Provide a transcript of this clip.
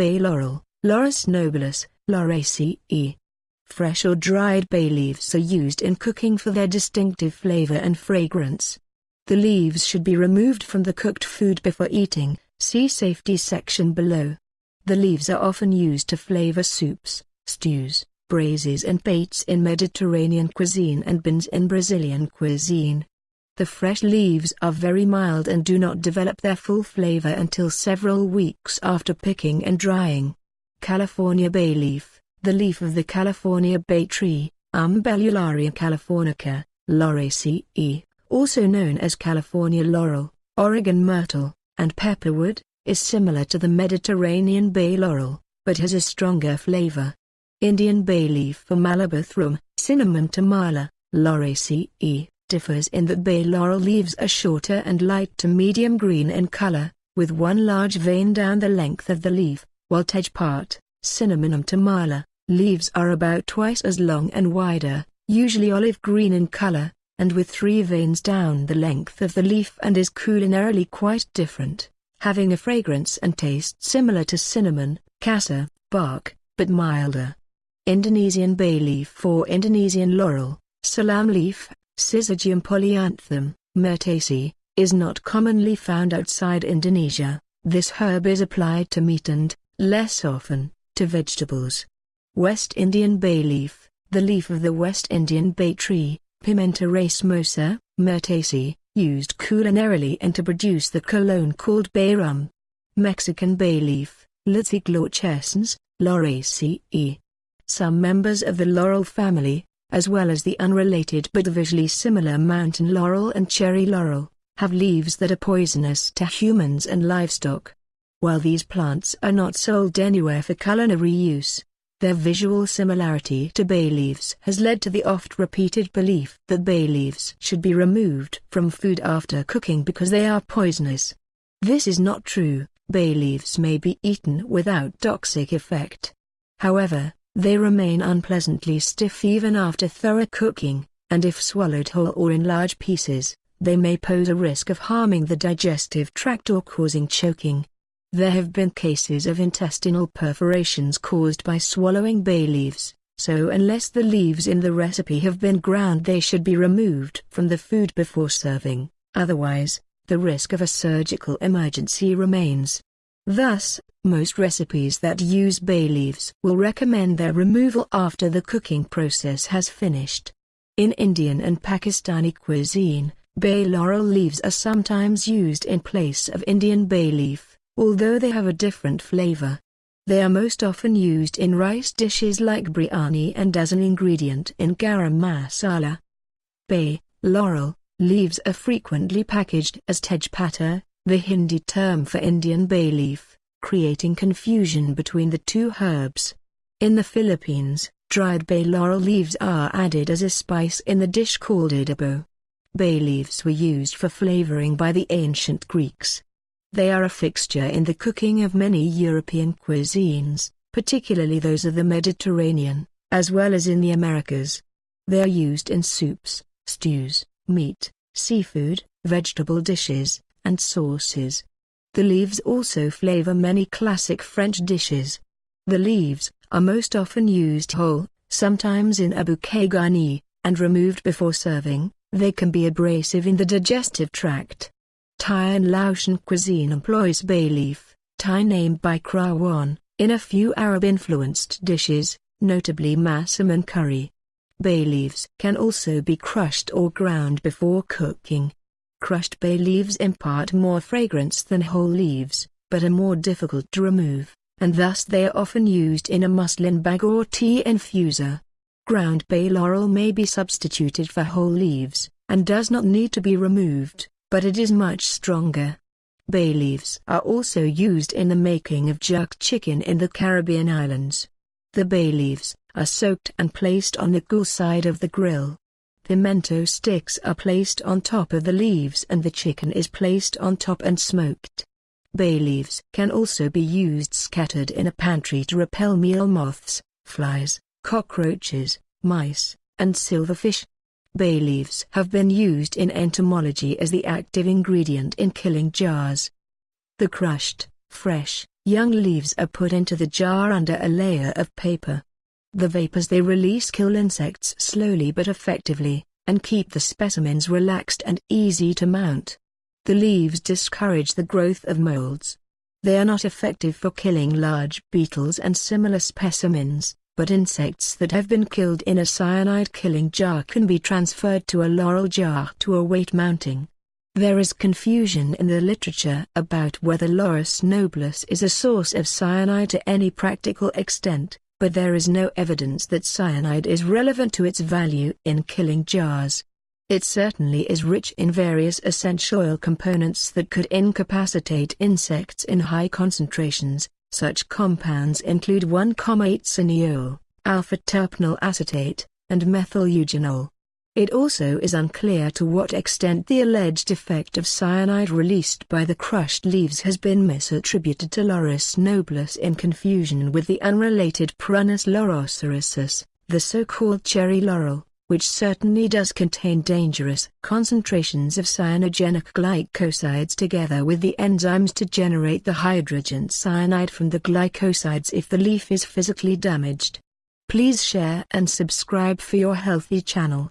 bay laurel, Laurus nobilis, Lauraceae. Fresh or dried bay leaves are used in cooking for their distinctive flavor and fragrance. The leaves should be removed from the cooked food before eating, see safety section below. The leaves are often used to flavor soups, stews, braises and pâtés in Mediterranean cuisine and beans in Brazilian cuisine. The fresh leaves are very mild and do not develop their full flavor until several weeks after picking and drying. California bay leaf, the leaf of the California bay tree, Umbellularia californica, Lauraceae, also known as California laurel, Oregon myrtle, and pepperwood, is similar to the Mediterranean bay laurel, but has a stronger flavor. Indian bay leaf or Malabathrum, Cinnamon tamala, Lauraceae, differs in that bay laurel leaves are shorter and light to medium green in color, with one large vein down the length of the leaf, while edge part, Cinnamon tamala, leaves are about twice as long and wider, usually olive green in color, and with 3 veins down the length of the leaf and is culinarily quite different, having a fragrance and taste similar to cinnamon, cassia, bark, but milder. Indonesian bay leaf or Indonesian laurel, salam leaf, Syzygium polyanthum, Myrtaceae, is not commonly found outside Indonesia. This herb is applied to meat and, less often, to vegetables. West Indian bay leaf, the leaf of the West Indian bay tree, Pimenta racemosa, Myrtaceae, used culinarily and to produce the cologne called bay rum. Mexican bay leaf, Laurus, Lauraceae. Some members of the laurel family, as well as the unrelated but visually similar mountain laurel and cherry laurel, have leaves that are poisonous to humans and livestock. While these plants are not sold anywhere for culinary use, their visual similarity to bay leaves has led to the oft-repeated belief that bay leaves should be removed from food after cooking because they are poisonous. This is not true. Bay leaves may be eaten without toxic effect. However, they remain unpleasantly stiff even after thorough cooking, and if swallowed whole or in large pieces, they may pose a risk of harming the digestive tract or causing choking. There have been cases of intestinal perforations caused by swallowing bay leaves, so unless the leaves in the recipe have been ground they should be removed from the food before serving, otherwise, the risk of a surgical emergency remains. Thus, most recipes that use bay leaves will recommend their removal after the cooking process has finished. In Indian and Pakistani cuisine, bay laurel leaves are sometimes used in place of Indian bay leaf, although they have a different flavor. They are most often used in rice dishes like biryani and as an ingredient in garam masala. Bay laurel leaves are frequently packaged as tejpata, the Hindi term for Indian bay leaf, creating confusion between the two herbs. In the Philippines, dried bay laurel leaves are added as a spice in the dish called adobo. Bay leaves were used for flavoring by the ancient Greeks. They are a fixture in the cooking of many European cuisines, particularly those of the Mediterranean, as well as in the Americas. They are used in soups, stews, meat, seafood, vegetable dishes, and sauces. The leaves also flavor many classic French dishes. The leaves are most often used whole, sometimes in a bouquet garni, and removed before serving. They can be abrasive in the digestive tract. Thai and Laotian cuisine employs bay leaf, Thai named by Krawan, in a few Arab-influenced dishes, notably massaman curry. Bay leaves can also be crushed or ground before cooking. Crushed bay leaves impart more fragrance than whole leaves, but are more difficult to remove, and thus they are often used in a muslin bag or tea infuser. Ground bay laurel may be substituted for whole leaves, and does not need to be removed, but it is much stronger. Bay leaves are also used in the making of jerk chicken in the Caribbean islands. The bay leaves are soaked and placed on the cool side of the grill. Pimento sticks are placed on top of the leaves and the chicken is placed on top and smoked. Bay leaves can also be used scattered in a pantry to repel meal moths, flies, cockroaches, mice, and silverfish. Bay leaves have been used in entomology as the active ingredient in killing jars. The crushed, fresh, Young leaves are put into the jar under a layer of paper. The vapors they release kill insects slowly but effectively, and keep the specimens relaxed and easy to mount. The leaves discourage the growth of molds. They are not effective for killing large beetles and similar specimens, but insects that have been killed in a cyanide-killing jar can be transferred to a Laurel jar to await mounting. There is confusion in the literature about whether Laurus nobilis is a source of cyanide to any practical extent, but there is no evidence that cyanide is relevant to its value in killing jars. It certainly is rich in various essential oil components that could incapacitate insects in high concentrations. Such compounds include 1,8-cineol, alpha-terpineol acetate, and methyl eugenol. It also is unclear to what extent the alleged effect of cyanide released by the crushed leaves has been misattributed to Laurus nobilis in confusion with the unrelated Prunus lauraceae, the so-called cherry laurel, which certainly does contain dangerous concentrations of cyanogenic glycosides together with the enzymes to generate the hydrogen cyanide from the glycosides if the leaf is physically damaged. Please share and subscribe for your healthy channel.